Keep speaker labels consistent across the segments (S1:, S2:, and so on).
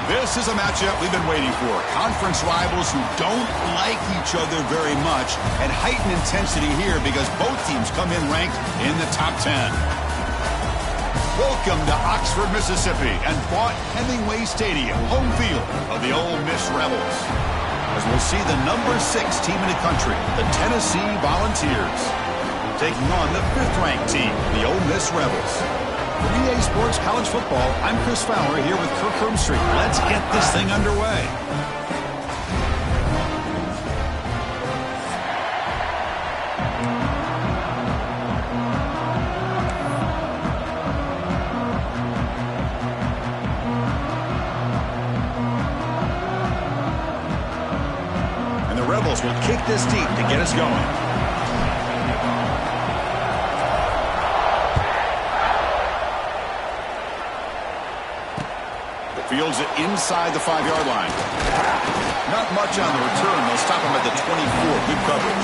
S1: This is a matchup we've been waiting for. Conference rivals who don't like each other very much, and heightened intensity here because both teams come in ranked in the top 10. Welcome to Oxford, Mississippi, and Vaught Hemingway Stadium, home field of the Ole Miss Rebels. As we'll see the number 6 team in the country, the Tennessee Volunteers, taking on the 5th-ranked team, the Ole Miss Rebels. For EA Sports College Football, I'm Chris Fowler here with Kirk Hermstreet. Let's get this thing underway. And the Rebels will kick this deep to get us going. Fields it inside the 5-yard line. Not much on the return. They'll stop him at the 24. Good coverage.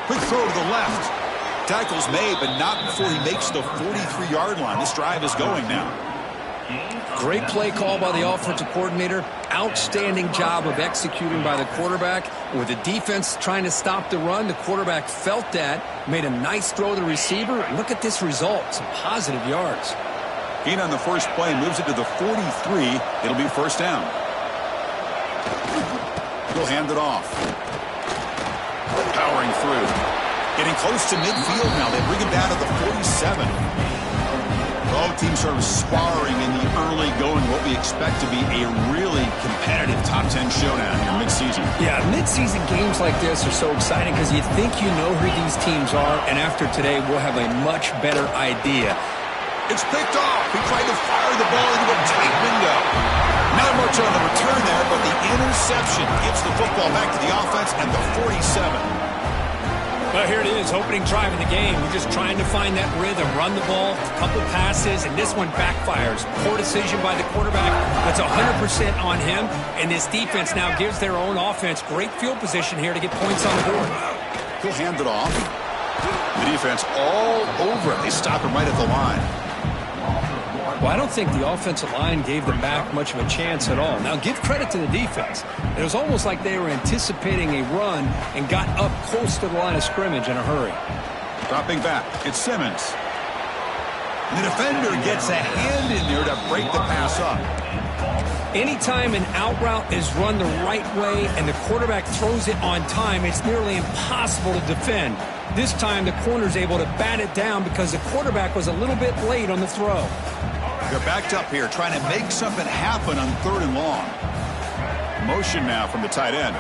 S1: Quick throw to the left. Tackle's made, but not before he makes the 43-yard line. This drive is going now.
S2: Great play call by the offensive coordinator. Outstanding job of executing by the quarterback. With the defense trying to stop the run, the quarterback felt that, made a nice throw to the receiver. Look at this result. Some positive yards.
S1: Gain on the first play moves it to the 43. It'll be first down. He'll hand it off. Powering through. Getting close to midfield now. They bring him down to the 47. Both teams sort of sparring in the early going, what we expect to be a really competitive top 10 showdown here midseason.
S2: Yeah, midseason games like this are so exciting because you think you know who these teams are, and after today we'll have a much better idea.
S1: It's picked off. He tried to fire the ball into a tight window. Not much on the return there, but the interception gives the football back to the offense at the 47.
S2: Well, here it is, opening drive of the game. We're just trying to find that rhythm, run the ball, a couple passes, and this one backfires. Poor decision by the quarterback. That's 100% on him, and this defense now gives their own offense great field position here to get points on the board.
S1: He'll hand it off. The defense all over it. They stop him right at the line.
S2: Well, I don't think the offensive line gave them back much of a chance at all. Now, give credit to the defense. It was almost like they were anticipating a run and got up close to the line of scrimmage in a hurry.
S1: Dropping back, it's Simmons. The defender gets a hand in there to break the pass up.
S2: Anytime an out route is run the right way and the quarterback throws it on time, it's nearly impossible to defend. This time, the corner's able to bat it down because the quarterback was a little bit late on the throw.
S1: They're backed up here, trying to make something happen on 3rd and long. Motion now from the tight end.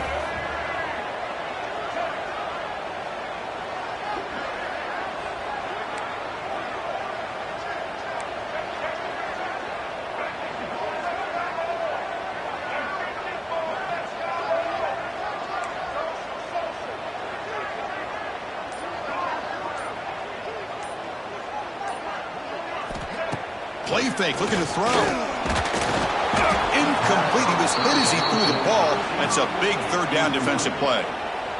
S1: Play fake, looking to throw. Incomplete. He was hit as he threw the ball. That's a big 3rd down defensive play.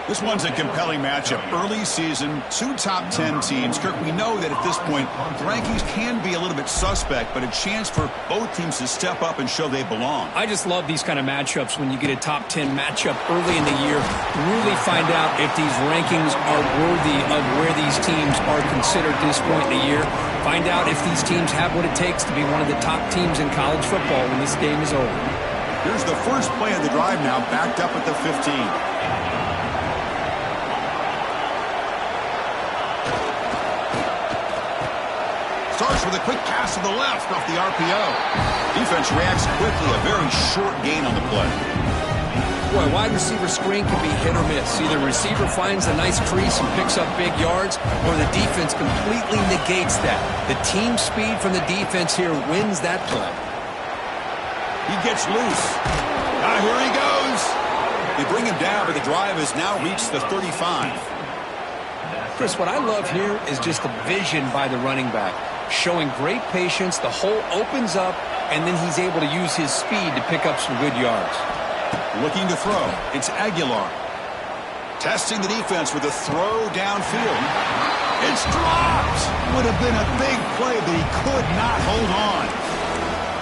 S1: This one's a compelling matchup. Early season, 2 top 10 teams. Kirk, we know that at this point, the rankings can be a little bit suspect, but a chance for both teams to step up and show they belong.
S2: I just love these kind of matchups when you get a top 10 matchup early in the year. Really find out if these rankings are worthy of where these teams are considered at this point in the year. Find out if these teams have what it takes to be one of the top teams in college football when this game is over.
S1: Here's the first play of the drive now, backed up at the 15. Starts with a quick pass to the left off the RPO. Defense reacts quickly, a very short gain on the play.
S2: Boy, wide receiver screen can be hit or miss. Either receiver finds a nice crease and picks up big yards, or the defense completely negates that. The team speed from the defense here wins that play.
S1: He gets loose. Now here he goes. They bring him down, but the drive has now reached the 35.
S2: Chris, what I love here is just the vision by the running back. Showing great patience, the hole opens up, and then he's able to use his speed to pick up some good yards.
S1: Looking to throw, it's Aguilar. Testing the defense with a throw downfield. It's dropped! Would have been a big play, but he could not hold on.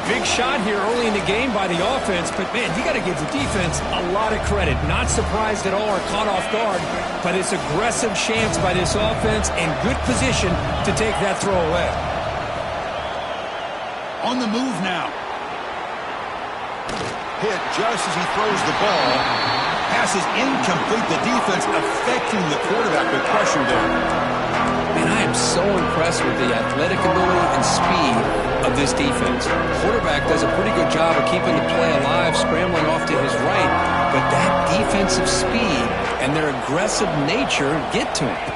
S2: Big shot here early in the game by the offense, but, man, you got to give the defense a lot of credit. Not surprised at all or caught off guard, but it's aggressive chance by this offense and good position to take that throw away.
S1: On the move now. Hit just as he throws the ball. Pass is incomplete. The defense affecting the quarterback with pressure there.
S2: And I am so impressed with the athletic ability and speed of this defense. Quarterback does a pretty good job of keeping the play alive, scrambling off to his right, but that defensive speed and their aggressive nature get to him.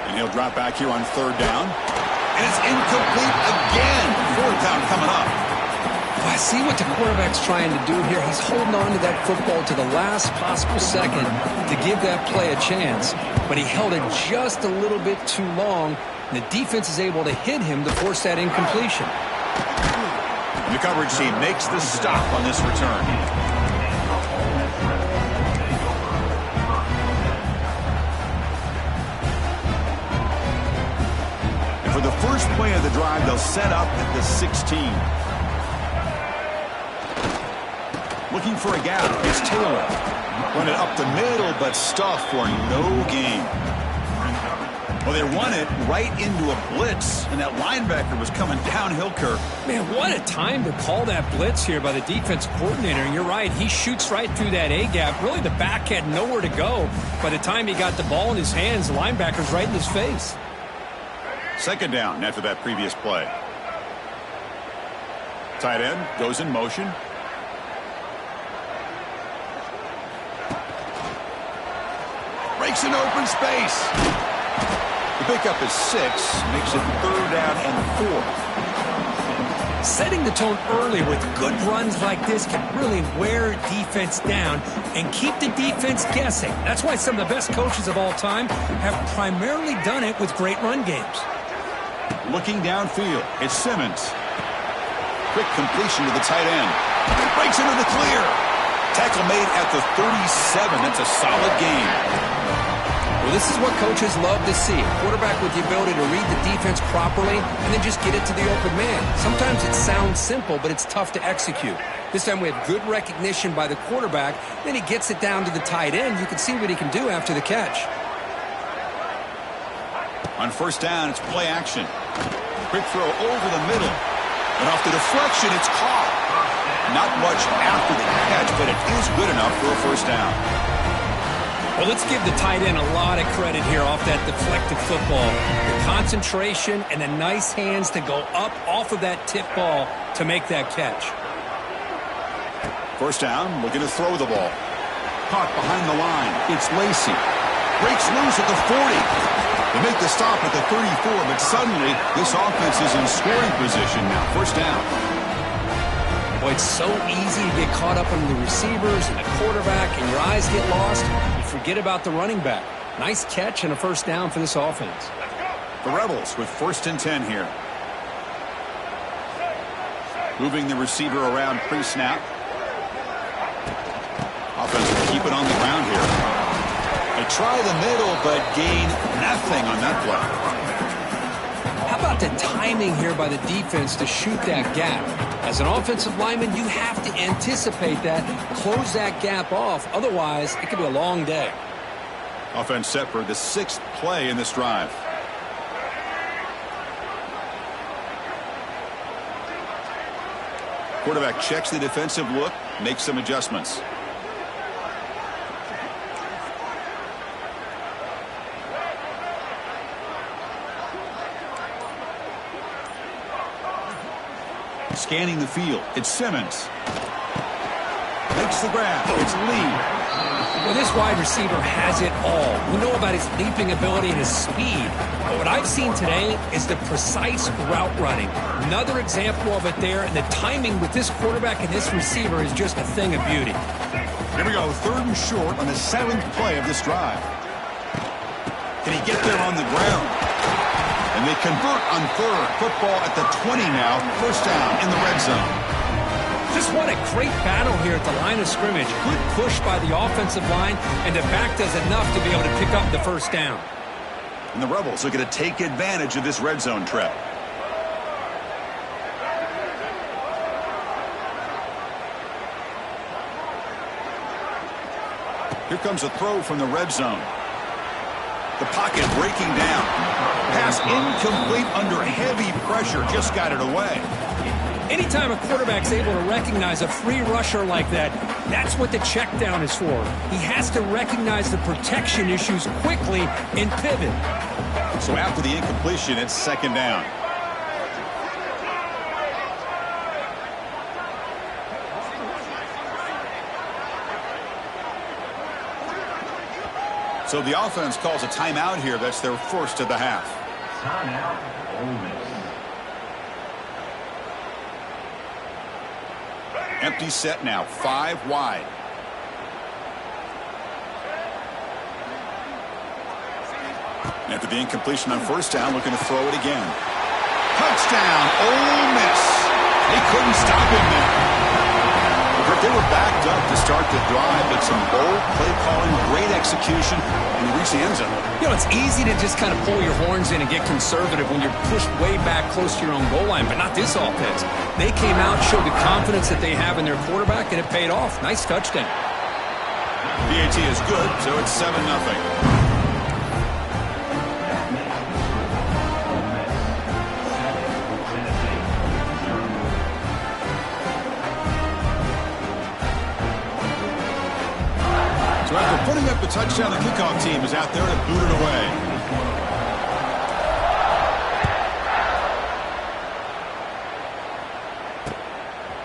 S1: And he'll drop back here on third down. And it's incomplete again. Fourth down coming up.
S2: Well, I see what the quarterback's trying to do here. He's holding on to that football to the last possible second to give that play a chance, but he held it just a little bit too long. And the defense is able to hit him to force that incompletion.
S1: The coverage team makes the stop on this return. And for the first play of the drive, they'll set up at the 16. Looking for a gap. It's Taylor. Run it up the middle, but stuffed for no gain. Well, they run it right into a blitz, and that linebacker was coming downhill curve.
S2: Man, what a time to call that blitz here by the defense coordinator. And you're right, he shoots right through that A-gap. Really, the back had nowhere to go. By the time he got the ball in his hands, the linebacker's right in his face.
S1: Second down after that previous play. Tight end goes in motion. Breaks an open space. The pickup is 6, makes it third down and 4. Setting the tone early with good runs like this can really wear defense down and keep the defense guessing. That's why some of the best coaches of all time have primarily done it with great run games. Looking downfield, it's Simmons. Quick completion to the tight end. It breaks into the clear. Tackle made at the 37. That's a solid game.
S2: Well, this is what coaches love to see. A quarterback with the ability to read the defense properly and then just get it to the open man. Sometimes it sounds simple, but it's tough to execute. This time we have good recognition by the quarterback. Then he gets it down to the tight end. You can see what he can do after the catch. On first down, it's play action. Quick throw over the middle. And off the deflection, it's caught. Not much after the catch, but it is good enough for a first down. Well, let's give the tight end a lot of credit here off that deflected football. The concentration and the nice hands to go up off of that tip ball to make that catch. First down, looking to throw the ball. Caught behind the line. It's Lacy. Breaks loose at the 40. They make the stop at the 34, but suddenly this offense is in scoring position now. First down. Boy, it's so easy to get caught up in the receivers and the quarterback, and your eyes get lost. You forget about the running back. Nice catch and a first down for this offense. The Rebels with first and 10 here. Moving the receiver around pre-snap. Offense will keep it on the ground here. They try the middle, but gain nothing on that play. How about the timing here by the defense to shoot that gap? As an offensive lineman, you have to anticipate that, close that gap off. Otherwise, it could be a long day. Offense set for the 6th play in this drive. Quarterback checks the defensive look, makes some adjustments. Scanning the field, it's Simmons. Makes the grab, it's Lee. Well, this wide receiver has it all. We know about his leaping ability and his speed. But what I've seen today is the precise route running. Another example of it there, and the timing with this quarterback and this receiver is just a thing of beauty.
S1: Here we go, 3rd and short on the 7th play of this drive. Can he get there on the ground? And they convert on 3rd. Football at the 20 now. 1st down in the red zone.
S2: Just what a great battle here at the line of scrimmage. Good push by the offensive line, and the back does enough to be able to pick up the 1st down.
S1: And the Rebels are going to take advantage of this red zone trap. Here comes a throw from the red zone. The pocket breaking down. Pass incomplete under heavy pressure. Just got it away.
S2: Anytime a quarterback's able to recognize a free rusher like that, that's what the check down is for. He has to recognize the protection issues quickly and pivot.
S1: So after the incompletion, it's 2nd down. So the offense calls a timeout here. That's their 1st of the half.
S3: Timeout, Ole Miss.
S1: Empty set now, 5 wide. After the incompletion on 1st down, looking to throw it again. Touchdown, Ole Miss. They couldn't stop him there. They were backed up to start the drive, but some bold play calling, great execution, and they reached the end zone.
S2: You know, it's easy to just kind of pull your horns in and get conservative when you're pushed way back close to your own goal line, but not this offense. They came out, showed the confidence that they have in their quarterback, and it paid off. Nice touchdown.
S1: PAT is good, so it's 7-0. After putting up the touchdown, the kickoff team is out there to boot it away.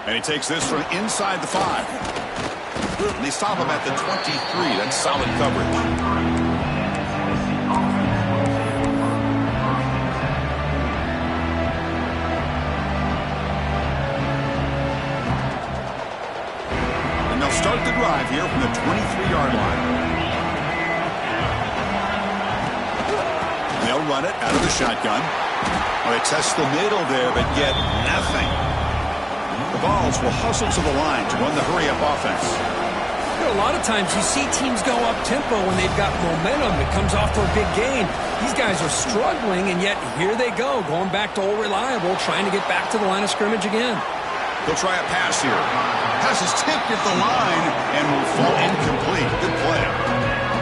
S1: And he takes this from inside the 5. And they stop him at the 23. That's solid coverage. Start the drive here from the 23-yard line. They'll run it out of the shotgun. Well, they test the middle there, but get nothing. The Vols will hustle to the line to run the hurry-up offense.
S2: You know, a lot of times you see teams go up-tempo when they've got momentum that comes off for a big gain. These guys are struggling, and yet here they go, going back to old reliable, trying to get back to the line of scrimmage again.
S1: They'll try a pass here. Pass is tipped at the line and will fall incomplete. Good play.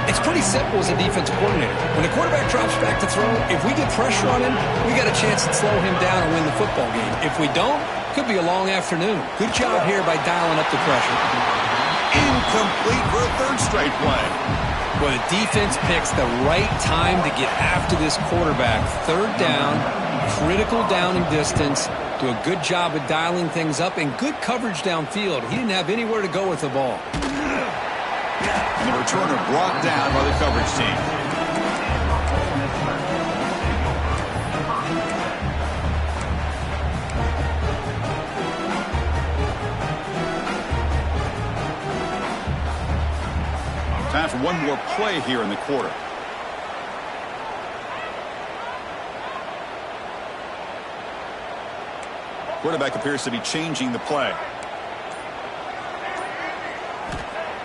S2: It's pretty simple as a defensive coordinator. When the quarterback drops back to throw, if we get pressure on him, we got a chance to slow him down and win the football game. If we don't, could be a long afternoon. Good job here by dialing up the pressure.
S1: Incomplete for a 3rd straight play.
S2: Well, the defense picks the right time to get after this quarterback. 3rd down, critical down and distance. Do a good job of dialing things up and good coverage downfield. He didn't have anywhere to go with the ball.
S1: And the returner brought down by the coverage team. Time for one more play here in the quarter. Quarterback appears to be changing the play.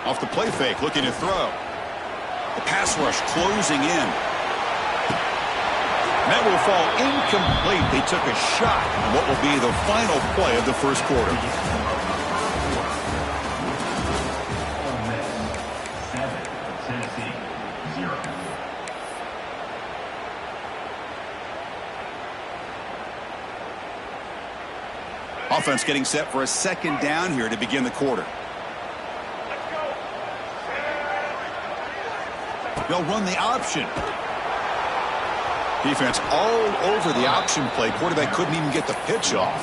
S1: Off the play fake, looking to throw. The pass rush closing in. That will fall incomplete. They took a shot on what will be the final play of the 1st quarter.
S3: 7, Tennessee, 0.
S1: Offense getting set for a 2nd down here to begin the quarter. They'll run the option. Defense all over the option play. Quarterback couldn't even get the pitch off.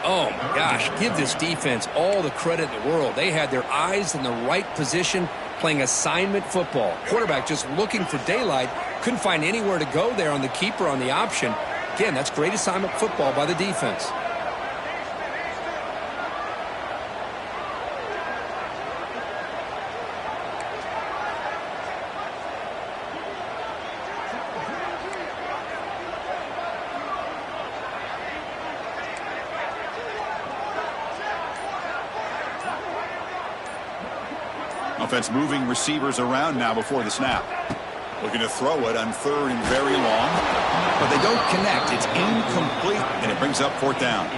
S2: Oh, my gosh. Give this defense all the credit in the world. They had their eyes in the right position playing assignment football. Quarterback just looking for daylight. Couldn't find anywhere to go there on the keeper on the option. Again, that's great assignment football by the defense.
S1: Offense moving receivers around now before the snap. Looking to throw it on 3rd and very long. But they don't connect. It's incomplete, and it brings up 4th down.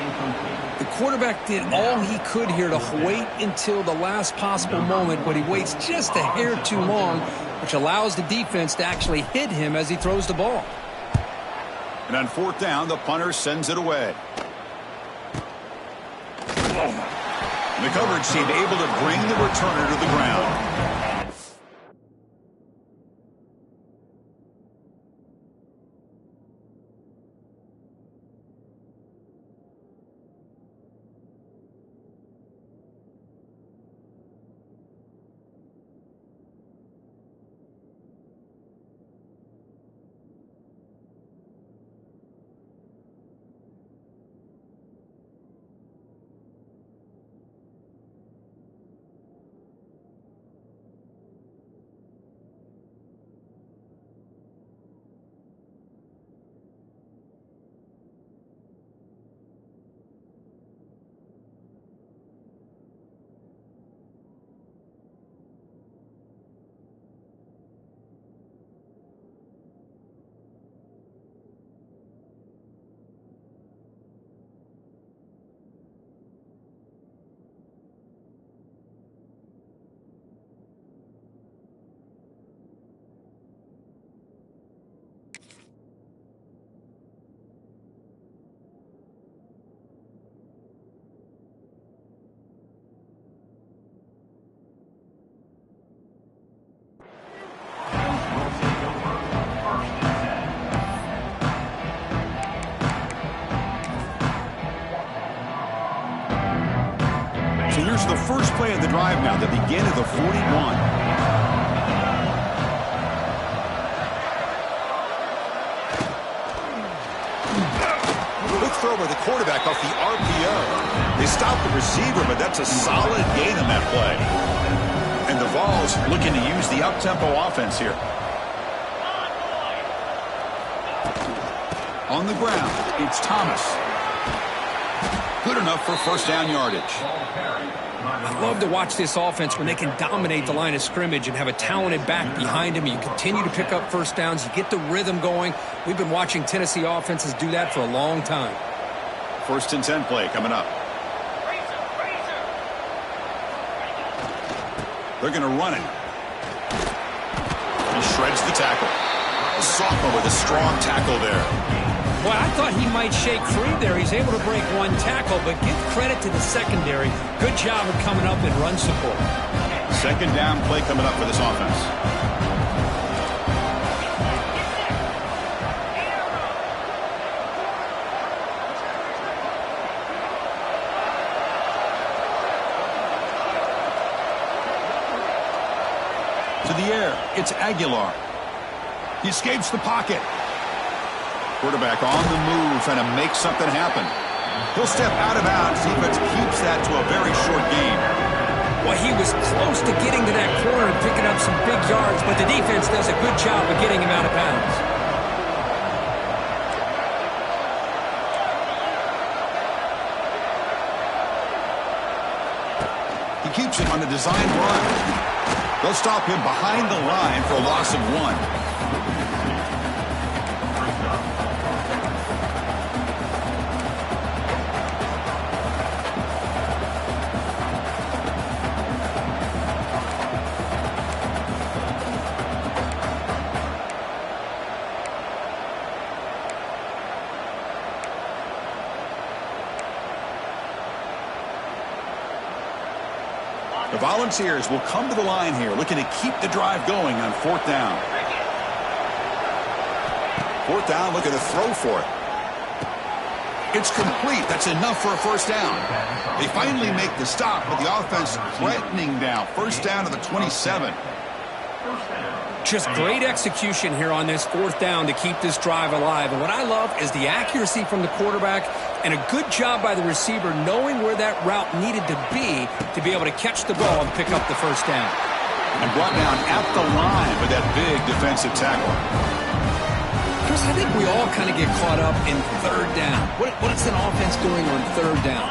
S2: The quarterback did all he could here to wait until the last possible moment, but he waits just a hair too long, which allows the defense to actually hit him as he throws the ball.
S1: And on 4th down, the punter sends it away. The coverage team able to bring the returner to the ground. So here's the first play of the drive now that began at the 41. Quick throw by the quarterback off the RPO. They stopped the receiver, but that's a solid gain on that play. And the Vols looking to use the up-tempo offense here. On the ground, it's Thomas. Good enough for 1st down yardage.
S2: I love to watch this offense when they can dominate the line of scrimmage and have a talented back behind him. You continue to pick up 1st downs. You get the rhythm going. We've been watching Tennessee offenses do that for a long time.
S1: 1st and 10 play coming up. They're going to run it. He shreds the tackle. Sophomore with a strong tackle there.
S2: Well, I thought he might shake free there. He's able to break 1 tackle, but give credit to the secondary. Good job of coming up and run support.
S1: 2nd down play coming up for this offense. To the air, it's Aguilar. He escapes the pocket. Quarterback on the move, trying to make something happen. He'll step out of bounds. Defense keeps that to a very short gain.
S2: Well, he was close to getting to that corner and picking up some big yards, but the defense does a good job of getting him out of bounds.
S1: He keeps it on a design run. They'll stop him behind the line for a loss of 1. The Volunteers will come to the line here, looking to keep the drive going on 4th down. 4th down, looking to throw for it. It's complete. That's enough for a 1st down. They finally make the stop, but the offense threatening down. 1st down to the 27.
S2: Just great execution here on this 4th down to keep this drive alive. And what I love is the accuracy from the quarterback and a good job by the receiver knowing where that route needed to be able to catch the ball and pick up the 1st down.
S1: And brought down at the line with that big defensive tackle.
S2: Chris, I think we all kind of get caught up in third down. What's an offense doing on third down?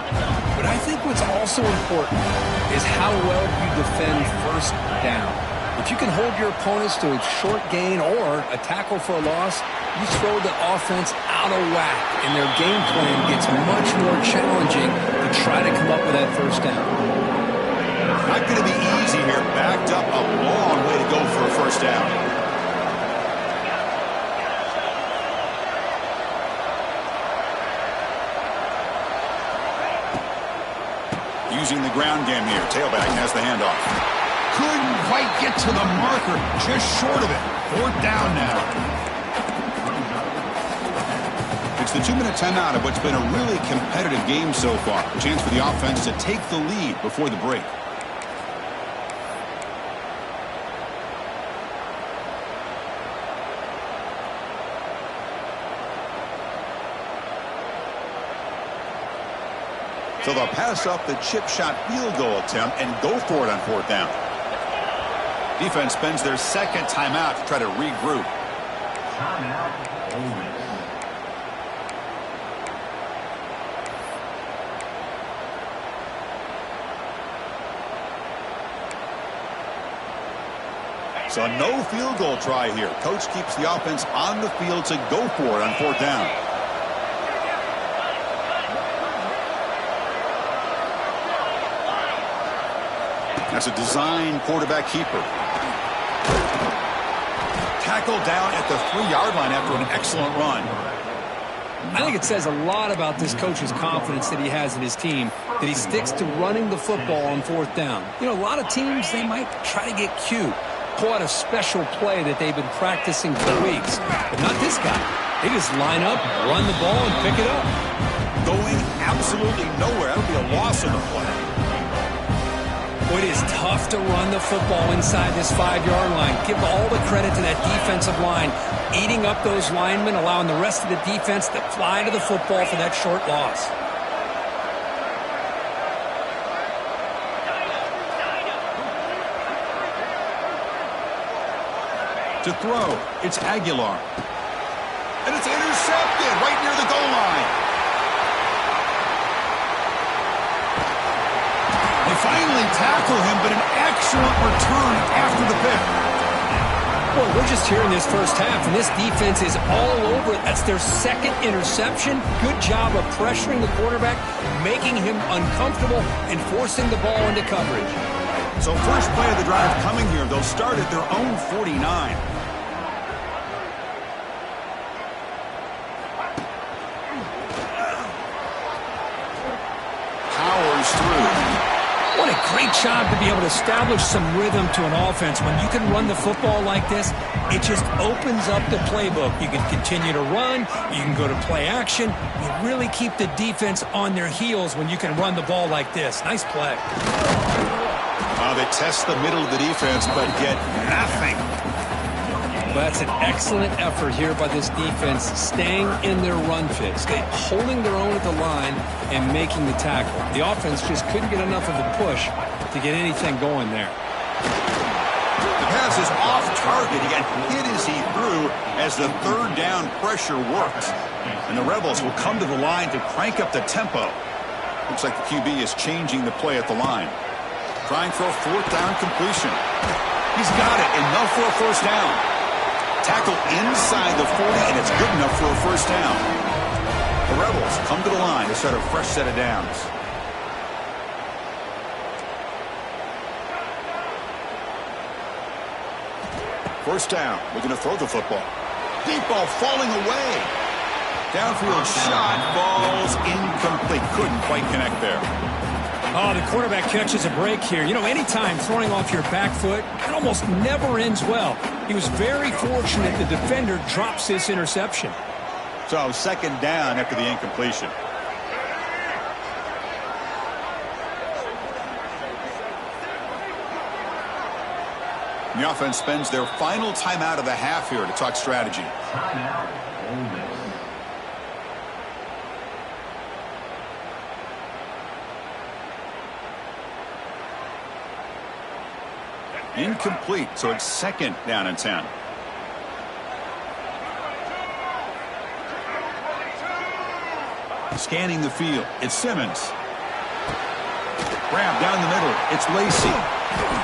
S2: But I think what's also important is how well you defend first down. If you can hold your opponents to a short gain or a tackle for a loss, you throw the offense out of whack, and their game plan gets much more challenging to try to come up with that first down.
S1: Not going to be easy here. Backed up a long way to go for a first down. Using the ground game here. Tailback has the handoff. Couldn't quite get to the marker. Just short of it. Fourth down now. It's the 2-minute timeout of what's been a really competitive game so far. A chance for the offense to take the lead before the break. So they'll pass up the chip shot field goal attempt and go for it on fourth down. Defense spends their second timeout to try to regroup.
S3: Timeout, Ole Miss.
S1: So no field goal try here. Coach keeps the offense on the field to go for it on fourth down. That's a design quarterback keeper. Tackled down at the 3-yard line after an excellent run.
S2: I think it says a lot about this coach's confidence that he has in his team, that he sticks to running the football on fourth down. You know, a lot of teams, they might try to get cute, pull out a special play that they've been practicing for weeks. But not this guy. They just line up, run the ball, and pick it up.
S1: Going absolutely nowhere. That'll be a loss of the play.
S2: It is tough to run the football inside this 5-yard line. Give all the credit to that defensive line, eating up those linemen, allowing the rest of the defense to fly to the football for that short loss.
S1: To throw, it's Aguilar. And it's intercepted right near the goal line. They finally tackle him, but an excellent return after the pick.
S2: Boy, we're just here in this first half, and this defense is all over it. That's their second interception. Good job of pressuring the quarterback, making him uncomfortable, and forcing the ball into coverage.
S1: So first play of the drive coming here. They'll start at their own 49. Powers through.
S2: What a great job to be able to establish some rhythm to an offense. When you can run the football like this, it just opens up the playbook. You can continue to run. You can go to play action. You really keep the defense on their heels when you can run the ball like this. Nice play.
S1: They test the middle of the defense, but get nothing.
S2: That's an excellent effort here by this defense, staying in their run fit, holding their own at the line and making the tackle. The offense just couldn't get enough of a push to get anything going there.
S1: The pass is off target. He got hit as he threw as the third down pressure worked. And the Rebels will come to the line to crank up the tempo. Looks like the QB is changing the play at the line. Trying for a fourth down completion. He's got it. Enough for a first down. Tackle inside the 40, and it's good enough for a first down. The Rebels come to the line to start a fresh set of downs. First down, looking to throw the football. Deep ball falling away. Downfield shot falls incomplete. Couldn't quite connect there.
S2: Oh, the quarterback catches a break here. You know, anytime throwing off your back foot, it almost never ends well. He was very fortunate the defender drops this interception.
S1: So second down after the incompletion. The offense spends their final timeout of the half here to talk strategy.
S3: Timeout, Ole Miss.
S1: Incomplete, so it's second down and 10. Scanning the field. It's Simmons. Grab down the middle. It's Lacey.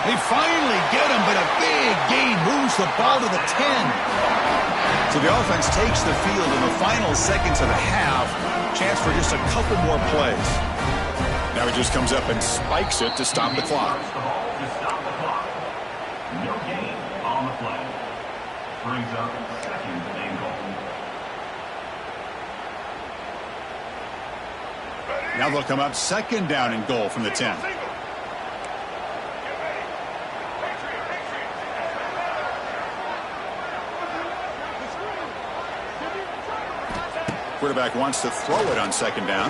S1: They finally get him, but a big gain moves the ball to the 10. So the offense takes the field in the final seconds of the half. Chance for just a couple more plays. Now he just comes up and spikes it to stop the clock.
S3: No gain on the play. Brings up second and goal.
S1: Now they'll come up second down and goal from the 10. Quarterback wants to throw it on second down.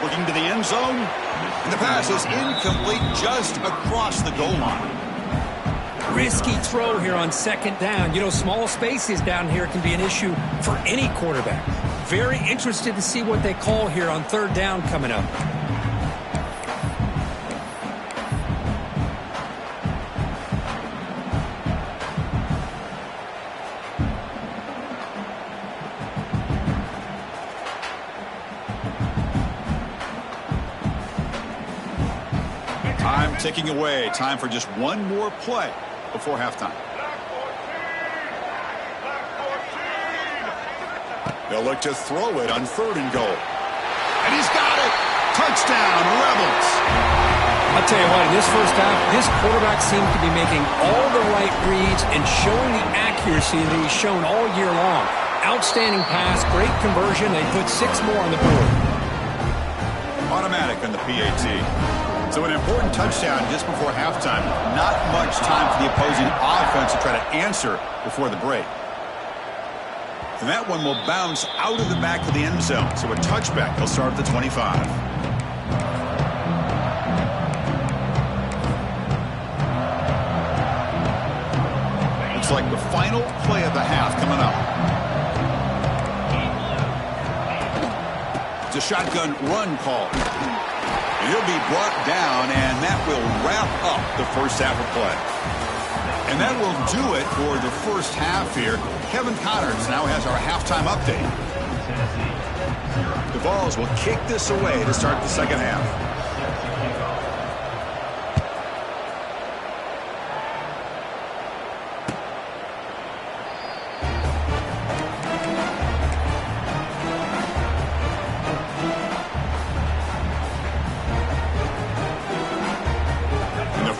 S1: Looking to the end zone. And the pass is incomplete just across the goal line.
S2: Risky throw here on second down. You know, small spaces down here can be an issue for any quarterback. Very interested to see what they call here on third down coming up.
S1: Time ticking away. Time for just one more play before halftime. They'll look to throw it on third and goal. And he's got it. Touchdown, Rebels.
S2: I'll tell you what, in this first half, this quarterback seems to be making all the right reads and showing the accuracy that he's shown all year long. Outstanding pass, great conversion. They put 6 more on the board.
S1: Automatic on the PAT. So an important touchdown just before halftime. Not much time for the opposing offense to try to answer before the break. And that one will bounce out of the back of the end zone. So a touchback. They'll start at the 25. Looks like the final play of the half coming up. It's a shotgun run call. He'll be brought down, and that will wrap up the first half of play. And that will do it for the first half here. Kevin Connors now has our halftime update. The Vols will kick this away to start the second half.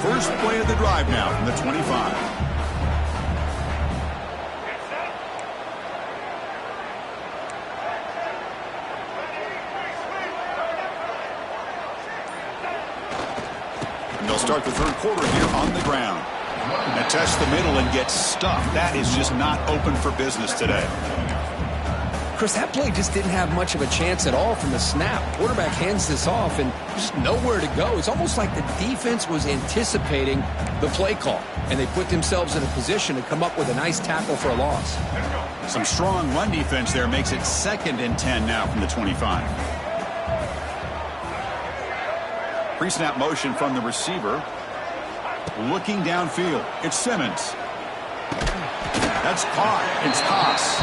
S1: First play of the drive now from the 25. And they'll start the third quarter here on the ground. And test the middle and get stuffed. That is just not open for business today.
S2: Chris, that play just didn't have much of a chance at all from the snap. Quarterback hands this off and just nowhere to go. It's almost like the defense was anticipating the play call, and they put themselves in a position to come up with a nice tackle for a loss.
S1: Some strong run defense there makes it 2nd and 10 now from the 25. Pre-snap motion from the receiver. Looking downfield. It's Simmons. That's caught. It's Koss.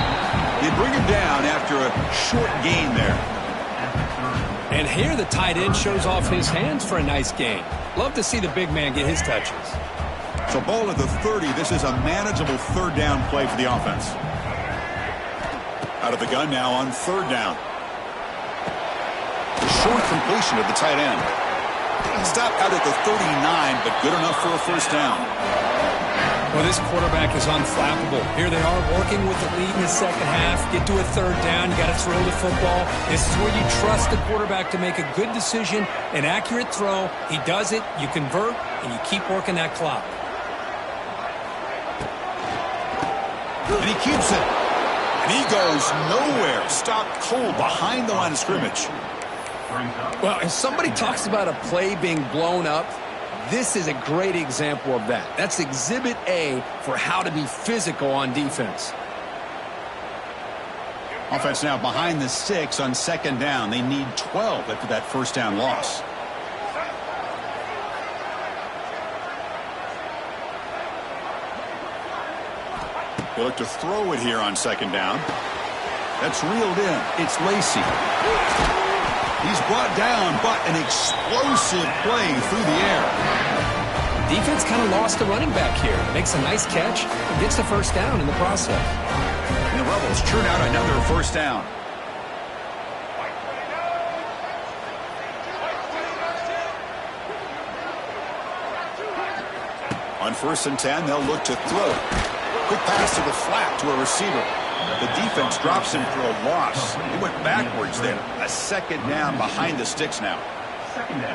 S1: They bring him down after a short gain there.
S2: And here the tight end shows off his hands for a nice gain. Love to see the big man get his touches.
S1: So ball at the 30. This is a manageable third down play for the offense. Out of the gun now on third down. The short completion of the tight end. Stop out at the 39, but good enough for a first down.
S2: Well, this quarterback is unflappable. Here they are working with the lead in the second half. Get to a third down. You got to throw the football. This is where you trust the quarterback to make a good decision, an accurate throw. He does it, you convert, and you keep working that clock.
S1: And he keeps it. And he goes nowhere. Stopped cold behind the line of scrimmage.
S2: Well, if somebody talks about a play being blown up, this is a great example of that. That's Exhibit A for how to be physical on defense.
S1: Offense now behind the 6 on second down. They need 12 after that first down loss. They look to throw it here on second down. That's reeled in. It's Lacey. brought down, but an explosive play through the air.
S2: Defense kind of lost the running back here. Makes a nice catch and gets the first down in the process.
S1: And the Rebels churn out another first down. On 1st and 10, they'll look to throw. Quick pass to the flat to a receiver. The defense drops him for a loss. He went backwards there. A second down behind the sticks now.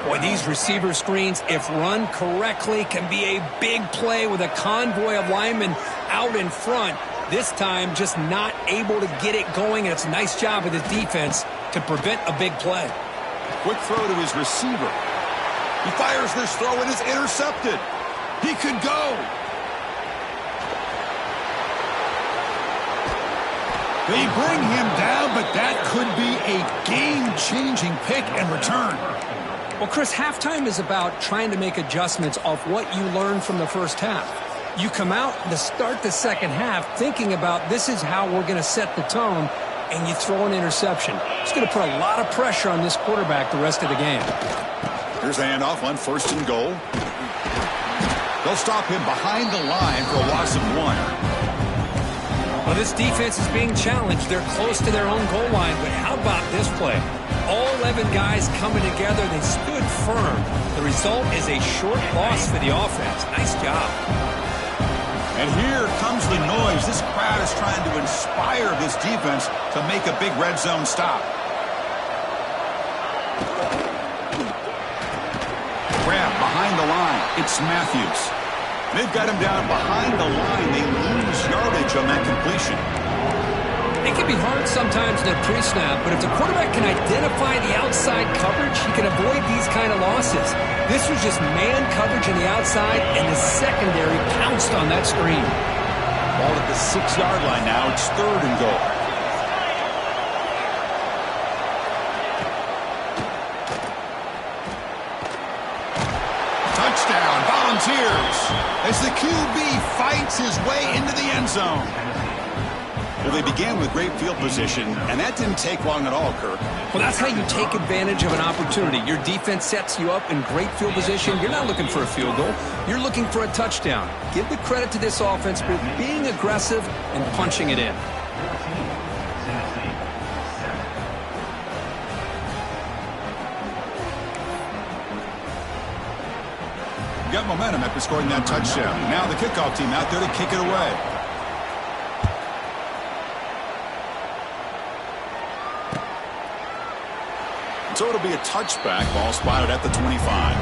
S2: Boy, these receiver screens, if run correctly, can be a big play with a convoy of linemen out in front. This time, just not able to get it going, and it's a nice job of the defense to prevent a big play.
S1: Quick throw to his receiver. He fires this throw and is intercepted. He could go. They bring him down, but that could be a game-changing pick and return.
S2: Well, Chris, halftime is about trying to make adjustments off what you learned from the first half. You come out to start the second half thinking about this is how we're going to set the tone, and you throw an interception. It's going to put a lot of pressure on this quarterback the rest of the game.
S1: Here's the handoff on 1st and goal. They'll stop him behind the line for a loss of 1.
S2: Well, this defense is being challenged. They're close to their own goal line, but how about this play? All 11 guys coming together. They stood firm. The result is a short loss for the offense. Nice job.
S1: And here comes the noise. This crowd is trying to inspire this defense to make a big red zone stop. Grab behind the line. It's Matthews. They've got him down behind the line. They lose yardage on that completion.
S2: It can be hard sometimes in a pre-snap, but if the quarterback can identify the outside coverage, he can avoid these kind of losses. This was just man coverage on the outside, and the secondary pounced on that screen.
S1: Ball at the 6-yard line now. It's 3rd and goal. Touchdown, Volunteers, as the QB fights his way into the end zone. Well, they began with great field position, and that didn't take long at all, Kirk.
S2: Well, that's how you take advantage of an opportunity. Your defense sets you up in great field position. You're not looking for a field goal. You're looking for a touchdown. Give the credit to this offense for being aggressive and punching it in.
S1: Got momentum after scoring that touchdown. Now the kickoff team out there to kick it away. So it'll be a touchback. Ball spotted at the 25.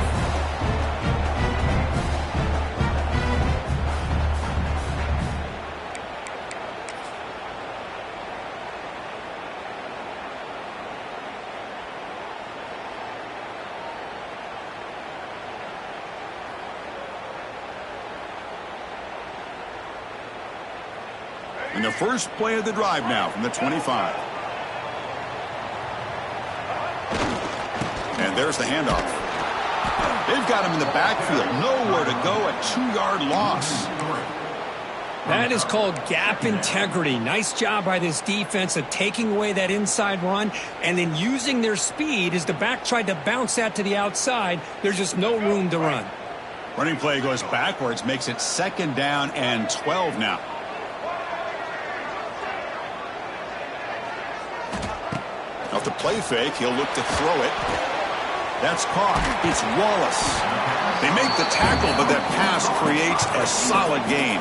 S1: And the first play of the drive now from the 25. And there's the handoff. They've got him in the backfield. Nowhere to go. A 2-yard loss.
S2: That is called gap integrity. Nice job by this defense of taking away that inside run and then using their speed as the back tried to bounce that to the outside. There's just no room to run.
S1: Running play goes backwards, makes it 2nd down and 12 now. Off the play fake, he'll look to throw it. That's caught. It's Wallace. They make the tackle, but that pass creates a solid gain.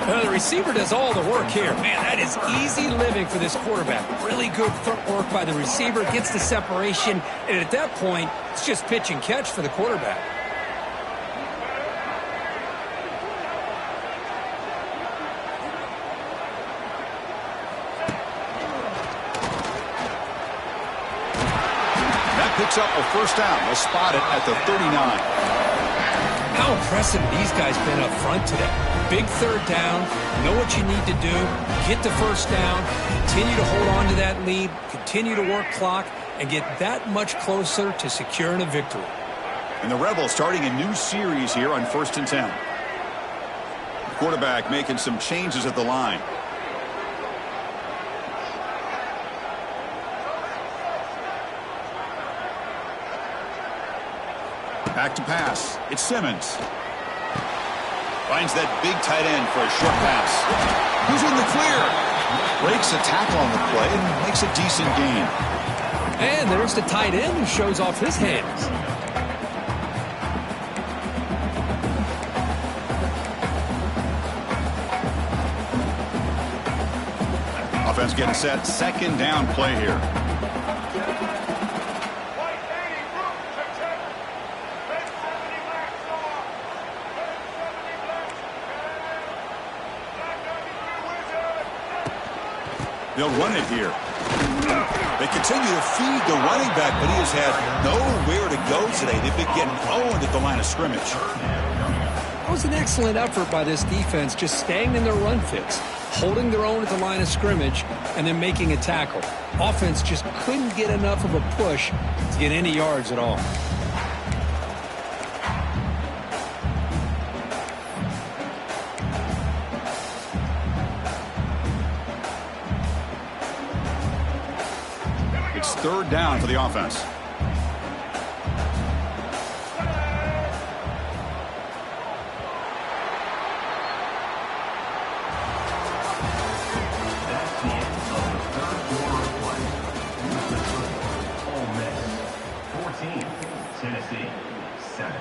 S2: Well, the receiver does all the work here. Man, that is easy living for this quarterback. Really good footwork by the receiver, gets the separation, and at that point, it's just pitch and catch for the quarterback.
S1: Picks up a first down. They'll spot it at the 39.
S2: How impressive these guys been up front today. Big 3rd down. Know what you need to do. Get the first down. Continue to hold on to that lead. Continue to work clock and get that much closer to securing a victory.
S1: And the Rebels starting a new series here on 1st and 10. The quarterback making some changes at the line. Back to pass. It's Simmons. Finds that big tight end for a short pass. Who's in the clear? Breaks a tackle on the play and makes a decent gain.
S2: And there's the tight end who shows off his hands.
S1: Offense getting set. Second down play here. They'll run it here. They continue to feed the running back, but he has had nowhere to go today. They've been getting owned at the line of scrimmage.
S2: That was an excellent effort by this defense, just staying in their run fits, holding their own at the line of scrimmage, and then making a tackle. Offense just couldn't get enough of a push to get any yards at all.
S1: It's third down for the offense.
S3: That's the end of the third quarter of play. Ole Miss 14, Tennessee 7.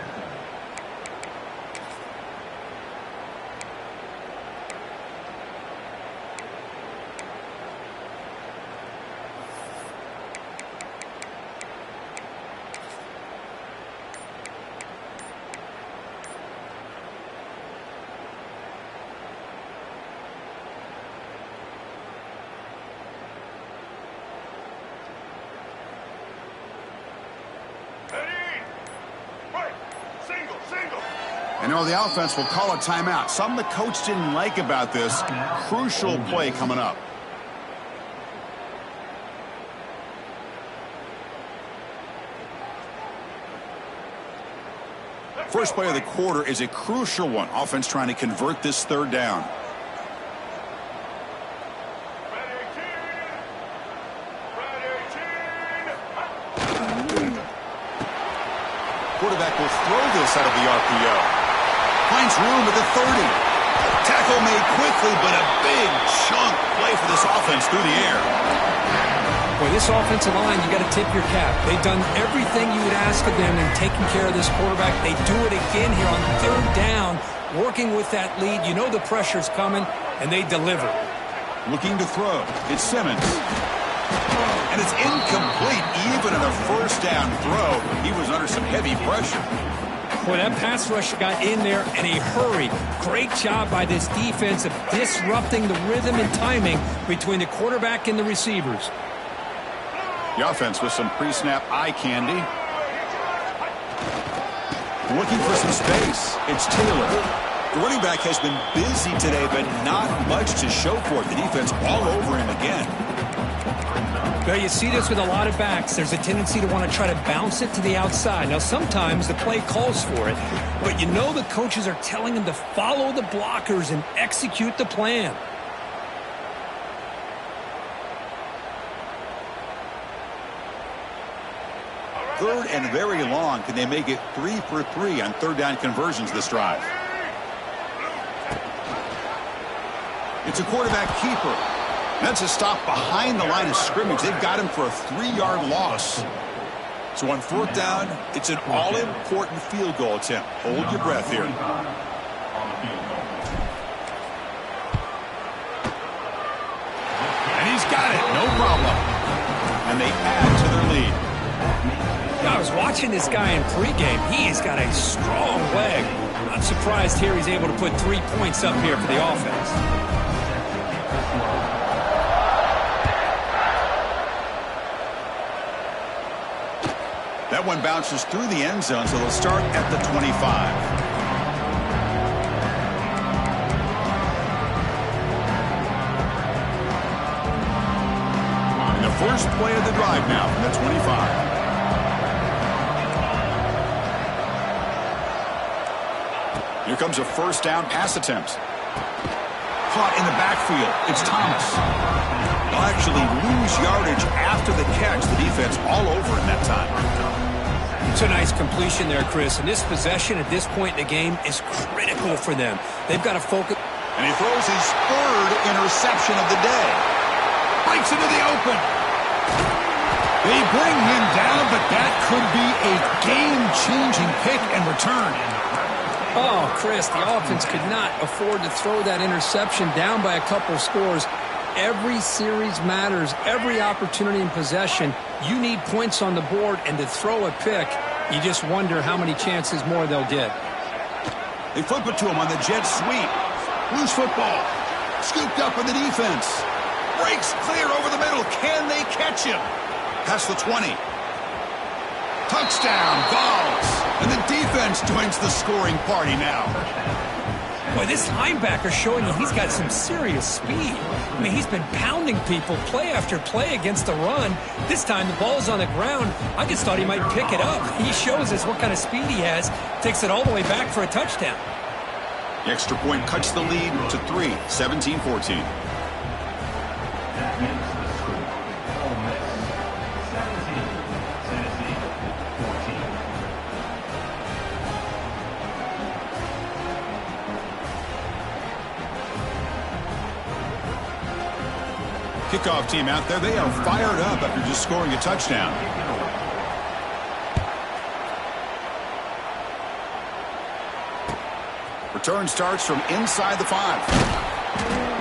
S1: You know, the offense will call a timeout. Something the coach didn't like about this. Crucial play coming up. First play of the quarter is a crucial one. Offense trying to convert this third down. Quarterback will throw this out of the RPO. Finds room at the 30. Tackle made quickly, but a big chunk play for this offense through the air.
S2: Boy, this offensive line, you got to tip your cap. They've done everything you would ask of them in taking care of this quarterback. They do it again here on third down, working with that lead. You know the pressure's coming, and they deliver.
S1: Looking to throw. It's Simmons. And it's incomplete. Even in a first down throw, he was under some heavy pressure.
S2: Boy, that pass rush got in there in a hurry. Great job by this defense of disrupting the rhythm and timing between the quarterback and the receivers.
S1: The offense with some pre-snap eye candy. Looking for some space. It's Taylor. The running back has been busy today, but not much to show for it. The defense all over him again.
S2: Well, you see this with a lot of backs. There's a tendency to want to try to bounce it to the outside. Now, sometimes the play calls for it, but you know the coaches are telling them to follow the blockers and execute the plan.
S1: Third and very long. Can they make it 3 for 3 on third down conversions this drive? It's a quarterback keeper. That's a stop behind the line of scrimmage. They've got him for a 3-yard loss. So on fourth down, it's an all-important field goal attempt. Hold your breath here. And he's got it. No problem. And they add to their lead.
S2: I was watching this guy in pregame. He has got a strong leg. Not surprised here he's able to put 3 points up here for the offense.
S1: That one bounces through the end zone, so they'll start at the 25. And the first play of the drive now from the 25. Here comes a first down pass attempt. Caught in the backfield. It's Thomas. They'll actually lose yardage after the catch. The defense all over him that time.
S2: It's a nice completion there, Chris. And this possession at this point in the game is critical for them. They've got to focus.
S1: And he throws his third interception of the day. Breaks into the open. They bring him down, but that could be a game-changing pick and return.
S2: Oh, Chris, the offense could not afford to throw that interception down by a couple scores. Every series matters. Every opportunity in possession, you need points on the board, and to throw a pick, you just wonder how many chances more they'll get.
S1: They flip it to him on the jet sweep. Loose football. Scooped up in the defense. Breaks clear over the middle. Can they catch him? Past the 20. Touchdown, Vols. And the defense joins the scoring party now.
S2: Boy, this linebacker's showing you he's got some serious speed. I mean, he's been pounding people play after play against the run. This time the ball's on the ground. I just thought he might pick it up. He shows us what kind of speed he has. Takes it all the way back for a touchdown.
S1: The extra point cuts the lead to 3, 17-14.
S3: That makes the score. Ole Miss 17, Tennessee 14.
S1: Kickoff team out there, they are fired up after just scoring a touchdown. Return starts from inside the 5.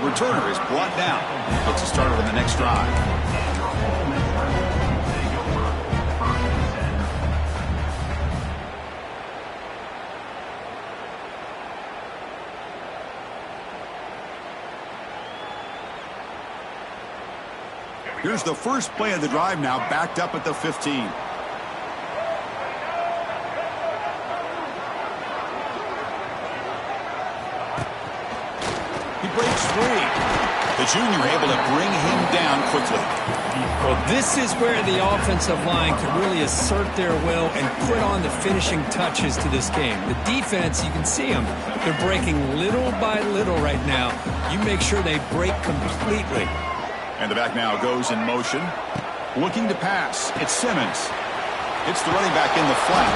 S1: The returner is brought down. Gets us started on the next drive. Here's the first play of the drive now, backed up at the 15. He breaks free. The junior able to bring him down quickly.
S2: Well, this is where the offensive line can really assert their will and put on the finishing touches to this game. The defense, you can see them. They're breaking little by little right now. You make sure they break completely.
S1: And the back now goes in motion. Looking to pass. It's Simmons. It's the running back in the flat.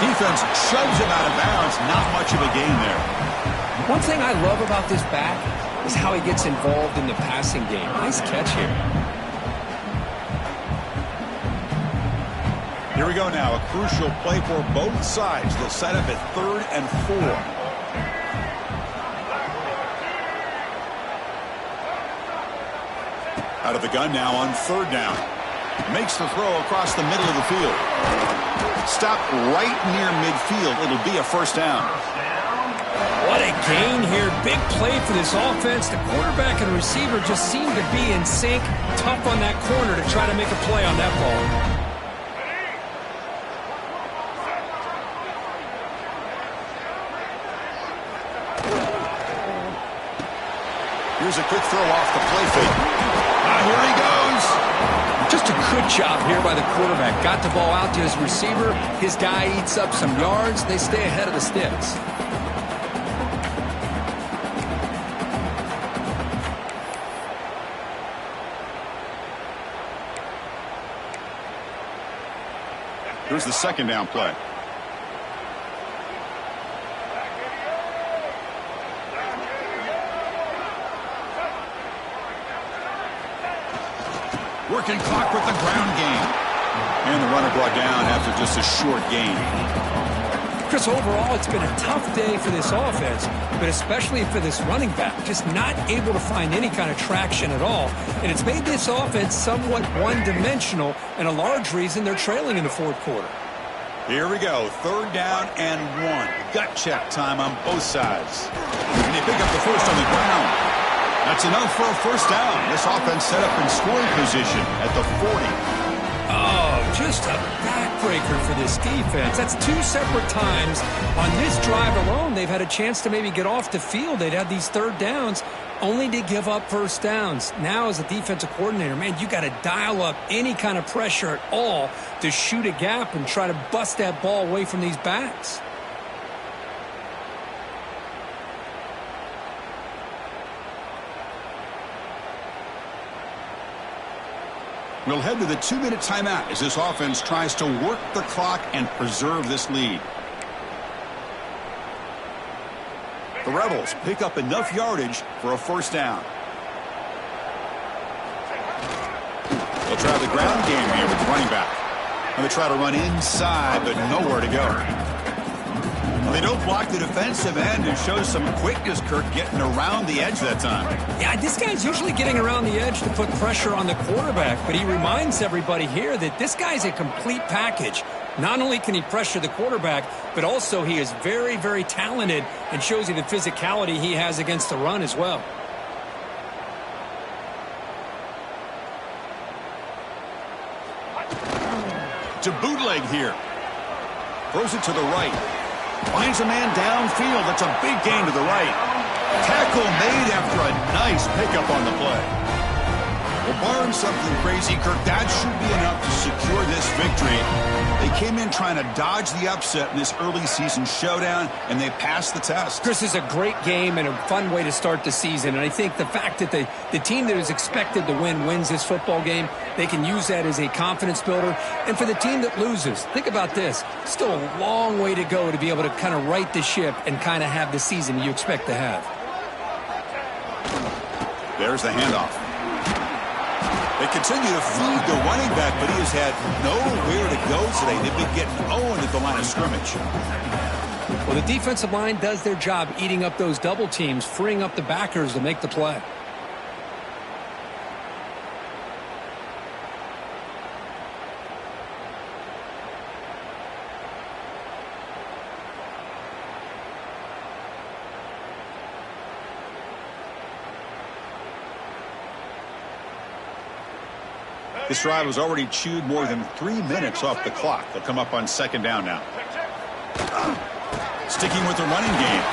S1: Defense shoves him out of bounds. Not much of a gain there.
S2: One thing I love about this back is how he gets involved in the passing game. Nice catch here.
S1: Here we go now. A crucial play for both sides. They'll set up at 3rd and 4. Out of the gun now on 3rd down. Makes the throw across the middle of the field. Stop right near midfield. It'll be a first down.
S2: What a gain here. Big play for this offense. The quarterback and receiver just seem to be in sync. Tough on that corner to try to make a play on that ball.
S1: Here's a quick throw off the play fake. Here he goes.
S2: Just a good job here by the quarterback. Got the ball out to his receiver. His guy eats up some yards. They stay ahead of the sticks.
S1: Here's the 2nd down play. Working clock with the ground game. And the runner brought down after just a short gain.
S2: Chris, overall, it's been a tough day for this offense, but especially for this running back. Just not able to find any kind of traction at all. And it's made this offense somewhat one-dimensional, and a large reason they're trailing in the 4th quarter.
S1: Here we go. 3rd down and 1. Gut check time on both sides. And they pick up the first on the ground. That's enough for a first down. This offense set up in scoring position at the 40.
S2: Oh, just a backbreaker for this defense. That's 2 separate times. On this drive alone, they've had a chance to maybe get off the field. They'd had these 3rd downs, only to give up first downs. Now, as a defensive coordinator, man, you got to dial up any kind of pressure at all to shoot a gap and try to bust that ball away from these backs.
S1: We'll head to the 2-minute timeout as this offense tries to work the clock and preserve this lead. The Rebels pick up enough yardage for a first down. They'll try the ground game here with the running back. And they try to run inside, but nowhere to go. They don't block the defensive end and shows some quickness, Kirk, getting around the edge that time.
S2: Yeah, this guy's usually getting around the edge to put pressure on the quarterback, but he reminds everybody here that this guy's a complete package. Not only can he pressure the quarterback, but also he is very, very talented and shows you the physicality he has against the run as well.
S1: To bootleg here. Throws it to the right. Finds a man downfield. That's a big gain to the right. Tackle made after a nice pickup on the play. Well, barring something crazy, Kirk, that should be enough to secure this victory. They came in trying to dodge the upset in this early season showdown, and they passed the test.
S2: Chris, is a great game and a fun way to start the season. And I think the fact that the team that is expected to win wins this football game, they can use that as a confidence builder. And for the team that loses, think about this. Still a long way to go to be able to kind of right the ship and kind of have the season you expect to have.
S1: There's the handoff. They continue to feed the running back, but he has had nowhere to go today. They've been getting owned at the line of scrimmage.
S2: Well, the defensive line does their job eating up those double teams, freeing up the backers to make the play.
S1: This drive has already chewed more than 3 minutes off the clock. They'll come up on second down now. Sticking with the running game.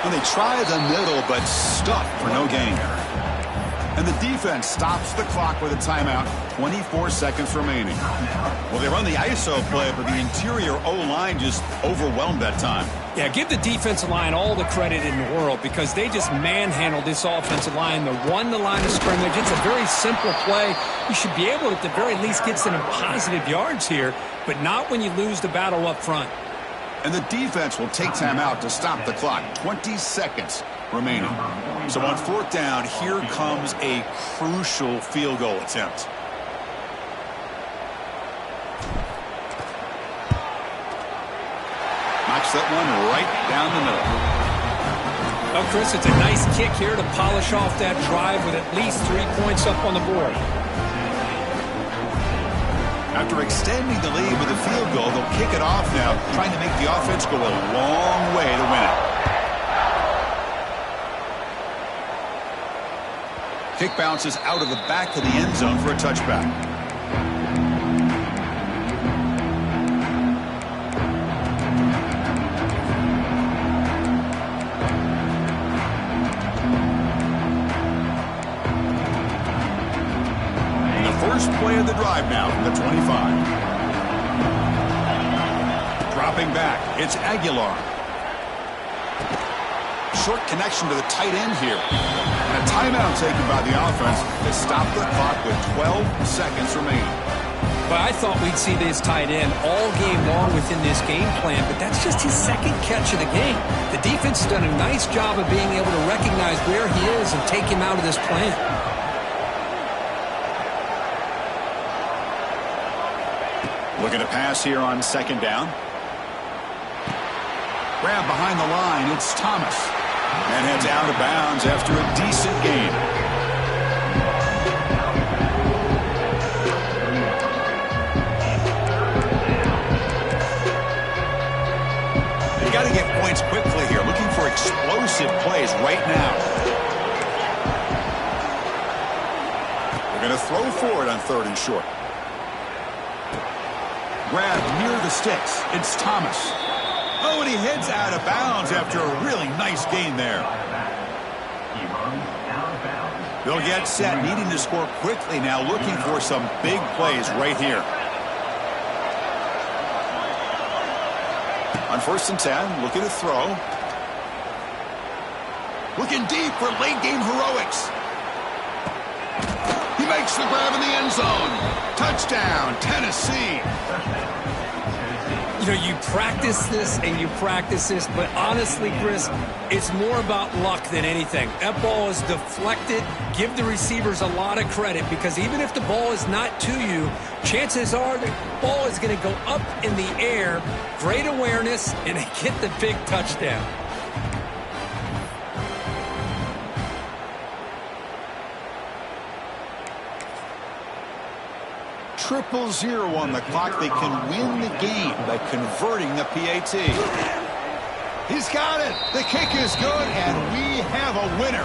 S1: And they try the middle, but stuffed for no gain. And the defense stops the clock with a timeout. 24 seconds remaining. Well, they run the ISO play, but the interior O-line just overwhelmed that time.
S2: Yeah, give the defensive line all the credit in the world because they just manhandled this offensive line. They won the line of scrimmage. It's a very simple play. You should be able to, at the very least, get some positive yards here, but not when you lose the battle up front.
S1: And the defense will take time out to stop the clock. 20 seconds remaining. So on fourth down, here comes a crucial field goal attempt. Knocks that one right down the middle.
S2: Well, Chris, it's a nice kick here to polish off that drive with at least 3 points up on the board.
S1: After extending the lead with a field goal, they'll kick it off now, trying to make the offense go a long way to win it. Kick bounces out of the back of the end zone for a touchback. First play of the drive now from the 25. Dropping back, it's Aguilar. Short connection to the tight end here. And a timeout taken by the offense to stop the clock with 12 seconds remaining.
S2: But I thought we'd see this tight end all game long within this game plan, but that's just his second catch of the game. The defense has done a nice job of being able to recognize where he is and take him out of this plan.
S1: Looking to pass here on second down. Grab behind the line. It's Thomas. And heads out of bounds after a decent gain. They got to get points quickly here. Looking for explosive plays right now. They're going to throw forward on third and short. Grab near the sticks. It's Thomas. Oh, and he heads out of bounds after a really nice gain there. They'll get set, needing to score quickly now, looking for some big plays right here. On first and 10, looking to throw. Looking deep for late game heroics. He makes the grab in the end zone. Touchdown, Tennessee.
S2: You know, you practice this and you practice this, but honestly, Chris, it's more about luck than anything. That ball is deflected. Give the receivers a lot of credit, because even if the ball is not to you, chances are the ball is going to go up in the air. Great awareness, and they get the big touchdown.
S1: 0-0 on the clock. They can win the game by converting the PAT. He's got it. The kick is good, and we have a winner.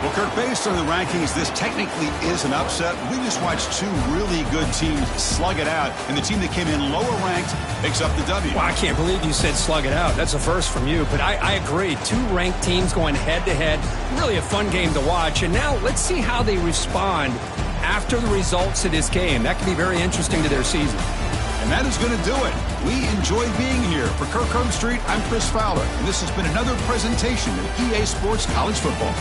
S1: Well, Kirk, based on the rankings, this technically is an upset. We just watched two really good teams slug it out, and the team that came in lower ranked picks up the W.
S2: Well, I can't believe you said slug it out. That's a first from you, but I agree. Two ranked teams going head-to-head. Really a fun game to watch, and now let's see how they respond after the results of this game. That can be very interesting to their season.
S1: And that is going to do it. We enjoyed being here. For Kirk Street, I'm Chris Fowler, and this has been another presentation of EA Sports College Football.